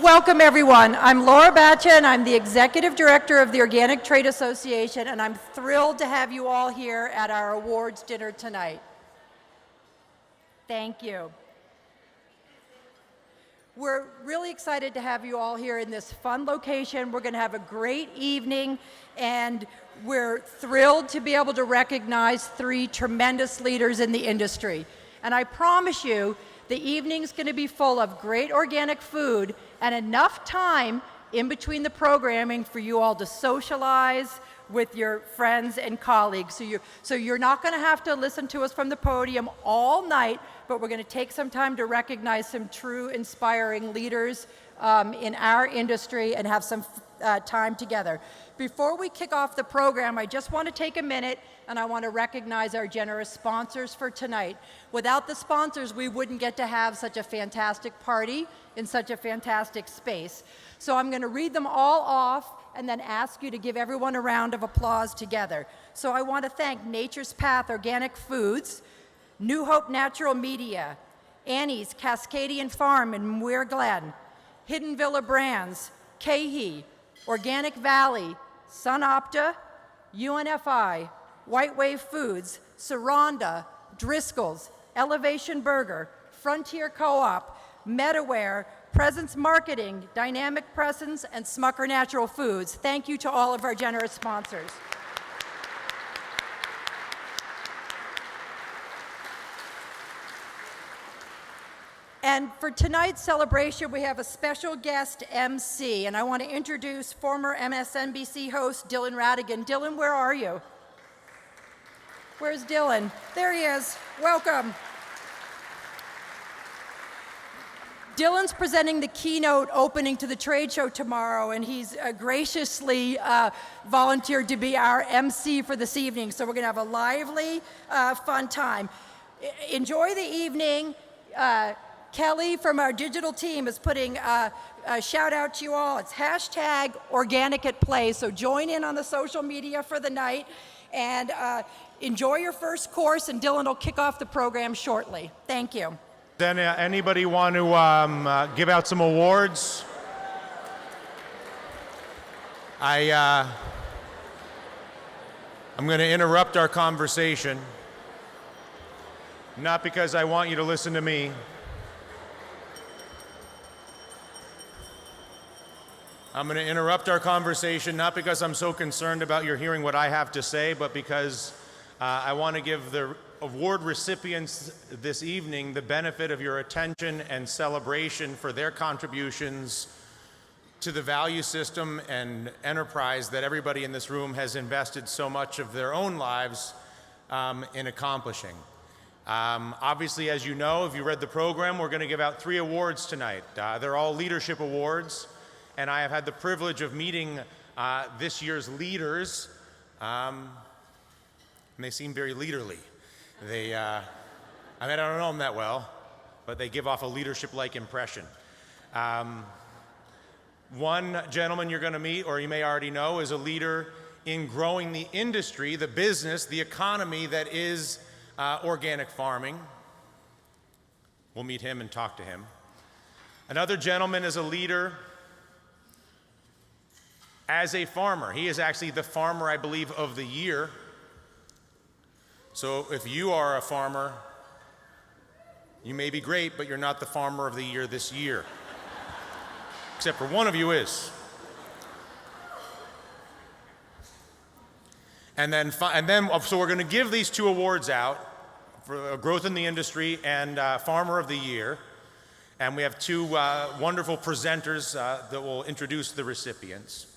Welcome, everyone. I'm Laura Batcha, and I'm the Executive Director of the Organic Trade Association, and I'm thrilled to have you all here at our awards dinner tonight. Thank you. We're really excited to have you all here in this fun location. We're going to have a great evening, and we're thrilled to be able to recognize 3 tremendous leaders in the industry. And I promise you, the evening's going to be full of great organic food and enough time in between the programming for you all to socialize with your friends and colleagues. So you're not going to have to listen to us from the podium all night, but we're going to take some time to recognize some true inspiring leaders in our industry and have some time together. Before we kick off the program, I just want to take a minute and I want to recognize our generous sponsors for tonight. Without the sponsors, we wouldn't get to have such a fantastic party in such a fantastic space. So I'm going to read them all off and then ask you to give everyone a round of applause together. So I want to thank Nature's Path Organic Foods, New Hope Natural Media, Annie's Cascadian Farm in Muir Glen, Hidden Villa Brands, Cahey, Organic Valley, SunOpta, UNFI, White Wave Foods, Saranda, Driscoll's, Elevation Burger, Frontier Co-op, MetaWare, Presence Marketing, Dynamic Presence, and Smucker Natural Foods. Thank you to all of our generous sponsors. And for tonight's celebration, we have a special guest MC, and I want to introduce former MSNBC host Dylan Ratigan. Dylan, where are you? Where's Dylan? There he is. Welcome. Dylan's presenting the keynote opening to the trade show tomorrow, and he's graciously volunteered to be our MC for this evening. So we're going to have a lively, fun time. Enjoy the evening. Kelly from our digital team is putting a shout out to you all. It's hashtag Organic at Play. So join in on the social media for the night and enjoy your first course, and Dylan will kick off the program shortly. Thank you. Then anybody want to give out some awards? I'm going to interrupt our conversation, not because I want you to listen to me. I'm going to interrupt our conversation, not because I'm so concerned about your hearing what I have to say, but because I want to give the award recipients this evening the benefit of your attention and celebration for their contributions to the value system and enterprise that everybody in this room has invested so much of their own lives in accomplishing. Obviously, as you know, if you read the program, we're going to give out 3 awards tonight. They're all leadership awards, and I have had the privilege of meeting this year's leaders, and they seem very leaderly. I don't know them that well, but they give off a leadership-like impression. One gentleman you're going to meet, or you may already know, is a leader in growing the industry, the business, the economy that is organic farming. We'll meet him and talk to him. Another gentleman is a leader as a farmer. He is actually the farmer, I believe, of the year. So if you are a farmer, you may be great, but you're not the farmer of the year this year. Except for one of you is. So we're going to give these 2 awards out for growth in the industry and farmer of the year. And we have 2 wonderful presenters that will introduce the recipients.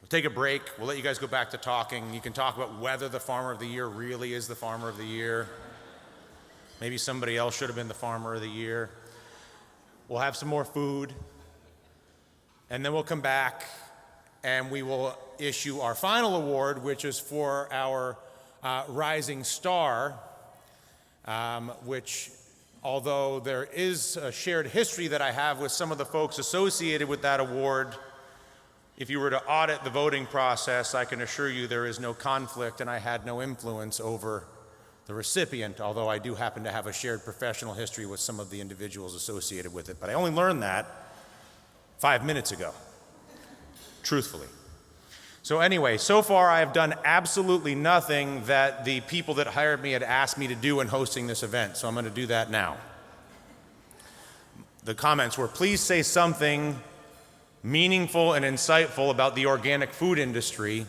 We'll take a break. We'll let you guys go back to talking. You can talk about whether the farmer of the year really is the farmer of the year. Maybe somebody else should have been the farmer of the year. We'll have some more food. And then we'll come back and we will issue our final award, which is for our Rising Star, which, although there is a shared history that I have with some of the folks associated with that award, if you were to audit the voting process, I can assure you there is no conflict and I had no influence over the recipient, although I do happen to have a shared professional history with some of the individuals associated with it. But I only learned that 5 minutes ago, truthfully. So anyway, so far I have done absolutely nothing that the people that hired me had asked me to do in hosting this event, so I'm going to do that now. The comments were, please say something meaningful and insightful about the organic food industry,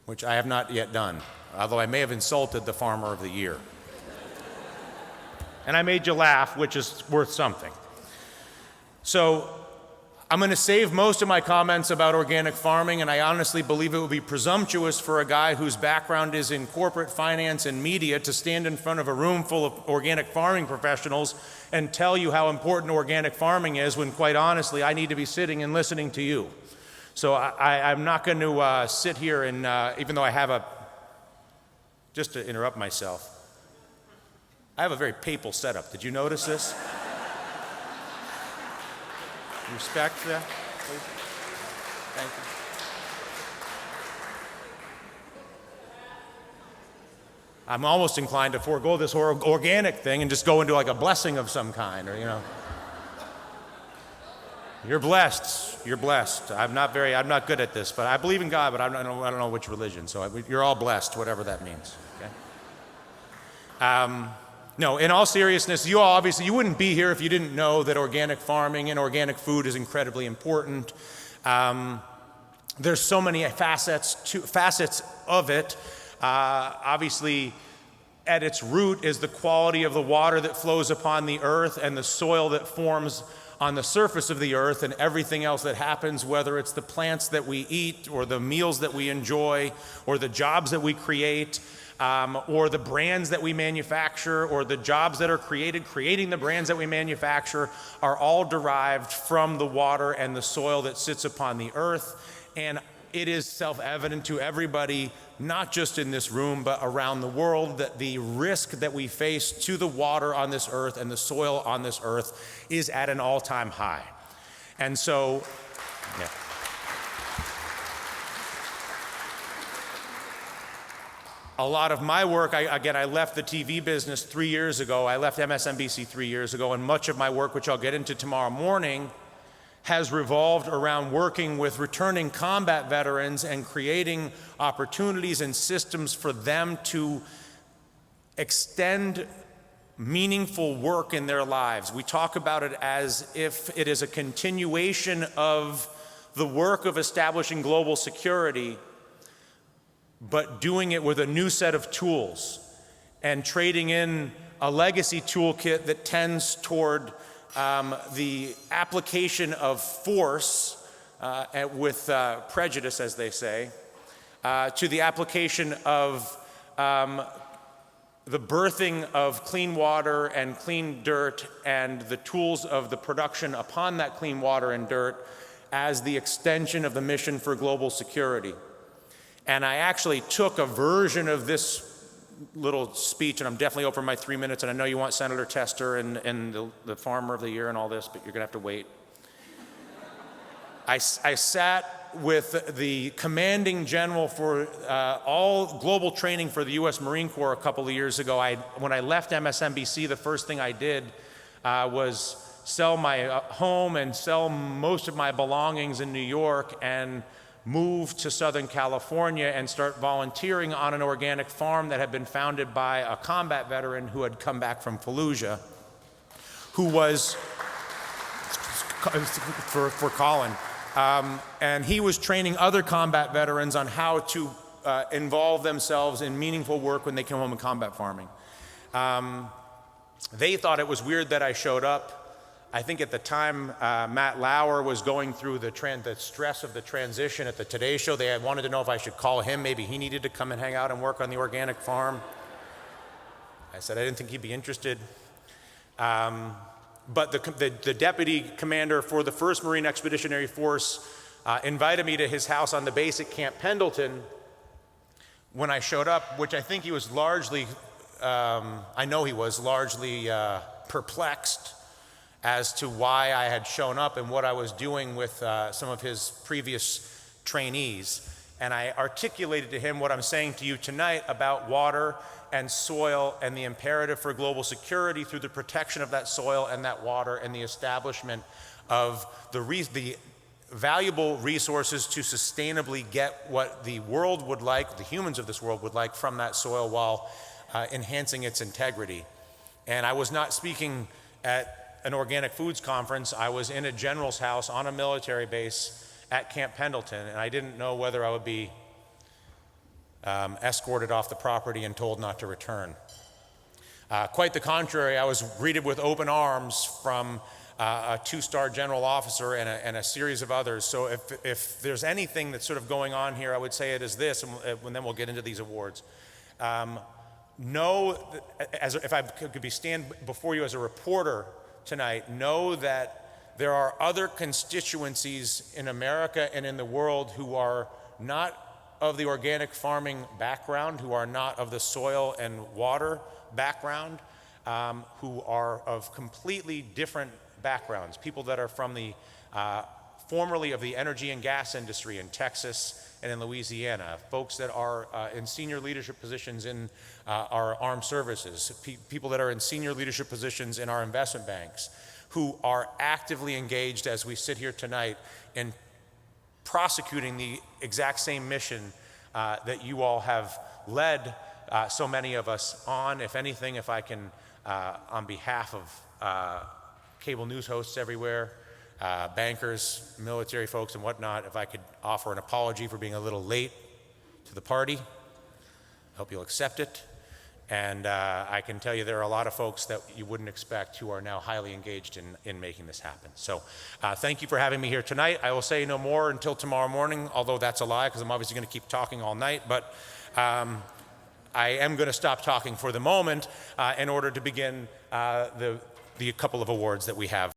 which I have not yet done, although I may have insulted the Farmer of the Year. And I made you laugh, which is worth something. So I'm going to save most of my comments about organic farming, and I honestly believe it would be presumptuous for a guy whose background is in corporate finance and media to stand in front of a room full of organic farming professionals and tell you how important organic farming is when, quite honestly, I need to be sitting and listening to you. So I'm not going to sit here and, even though I have just to interrupt myself, I have a very papal setup. Did you notice this? Respect that, please. Thank you. I'm almost inclined to forego this organic thing and just go into like a blessing of some kind, or You're blessed. You're blessed. I'm not good at this, but I believe in God, but I don't know which religion. So you're all blessed, whatever that means. Okay. No, in all seriousness, you all obviously, you wouldn't be here if you didn't know that organic farming and organic food is incredibly important. There's so many facets of it. Obviously, at its root is the quality of the water that flows upon the earth and the soil that forms on the surface of the earth, and everything else that happens, whether it's the plants that we eat or the meals that we enjoy or the jobs that we create, or the brands that we manufacture, or the jobs that are creating the brands that we manufacture, are all derived from the water and the soil that sits upon the earth. And it is self-evident to everybody, not just in this room, but around the world, that the risk that we face to the water on this earth and the soil on this earth is at an all-time high. And so, yeah. A lot of my work, I left the TV business 3 years ago. I left MSNBC 3 years ago, and much of my work, which I'll get into tomorrow morning, has revolved around working with returning combat veterans and creating opportunities and systems for them to extend meaningful work in their lives. We talk about it as if it is a continuation of the work of establishing global security, but doing it with a new set of tools and trading in a legacy toolkit that tends toward the application of force with prejudice, as they say, to the application of the birthing of clean water and clean dirt and the tools of the production upon that clean water and dirt as the extension of the mission for global security. And I actually took a version of this little speech, and I'm definitely over my 3 minutes, and I know you want Senator Tester and the Farmer of the Year and all this, but you're gonna have to wait. I sat with the commanding general for all global training for the US Marine Corps a couple of years ago. When I left MSNBC, the first thing I did was sell my home and sell most of my belongings in New York and move to Southern California and start volunteering on an organic farm that had been founded by a combat veteran who had come back from Fallujah, who was, for Colin, and he was training other combat veterans on how to involve themselves in meaningful work when they came home in combat farming. They thought it was weird that I showed up. I think at the time, Matt Lauer was going through the stress of the transition at the Today Show. They had wanted to know if I should call him. Maybe he needed to come and hang out and work on the organic farm. I said I didn't think he'd be interested. But the deputy commander for the 1st Marine Expeditionary Force invited me to his house on the base at Camp Pendleton when I showed up, which I think he was largely, I know he was largely perplexed as to why I had shown up and what I was doing with some of his previous trainees. And I articulated to him what I'm saying to you tonight about water and soil and the imperative for global security through the protection of that soil and that water and the establishment of the valuable resources to sustainably get what the world would like, the humans of this world would like from that soil while enhancing its integrity. And I was not speaking at an organic foods conference. I was in a general's house on a military base at Camp Pendleton, and I didn't know whether I would be escorted off the property and told not to return. Quite the contrary, I was greeted with open arms from a two-star general officer and a series of others. So if there's anything that's sort of going on here, I would say it is this, and then we'll get into these awards. Know, if I could stand before you as a reporter tonight, know that there are other constituencies in America and in the world who are not of the organic farming background, who are not of the soil and water background, who are of completely different backgrounds. People that are from the formerly of the energy and gas industry in Texas and in Louisiana, folks that are in senior leadership positions in our armed services, people that are in senior leadership positions in our investment banks, who are actively engaged as we sit here tonight in prosecuting the exact same mission that you all have led so many of us on. If anything, if I can, on behalf of cable news hosts everywhere, bankers, military folks and whatnot, if I could offer an apology for being a little late to the party. I hope you'll accept it. And I can tell you there are a lot of folks that you wouldn't expect who are now highly engaged in making this happen. So thank you for having me here tonight. I will say no more until tomorrow morning, although that's a lie because I'm obviously going to keep talking all night. But I am going to stop talking for the moment in order to begin the couple of awards that we have.